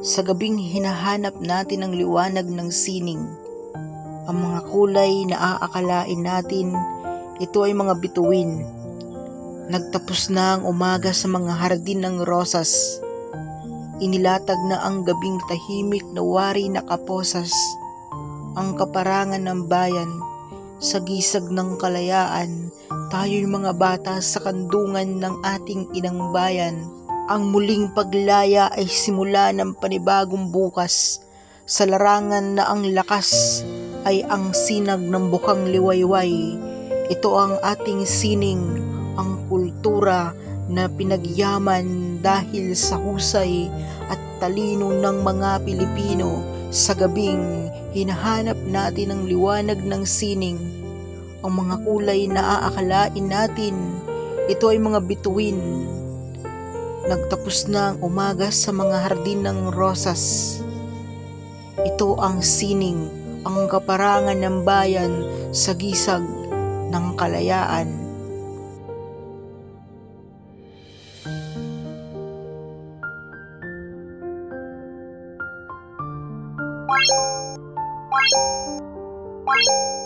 Sa gabing hinahanap natin ang liwanag ng sining, ang mga kulay na aakalain natin, ito ay mga bituin. Nagtapos na ang umaga sa mga hardin ng rosas. Inilatag na ang gabing tahimik na wari na kaposas. Ang kaparangan ng bayan, sa gisag ng kalayaan, tayo'y mga bata sa kandungan ng ating inang bayan. Ang muling paglaya ay simula ng panibagong bukas. Sa larangan na ang lakas ay ang sinag ng bukang liwayway. Ito ang ating sining, ang kultura na pinagyaman dahil sa husay at talino ng mga Pilipino. Sa gabing hinahanap natin ang liwanag ng sining, ang mga kulay na aakalain natin, ito ay mga bituin. Nagtapos na ang umaga sa mga hardin ng rosas. Ito ang sining, ang kaparangan ng bayan sa gisag ng kalayaan. Bye.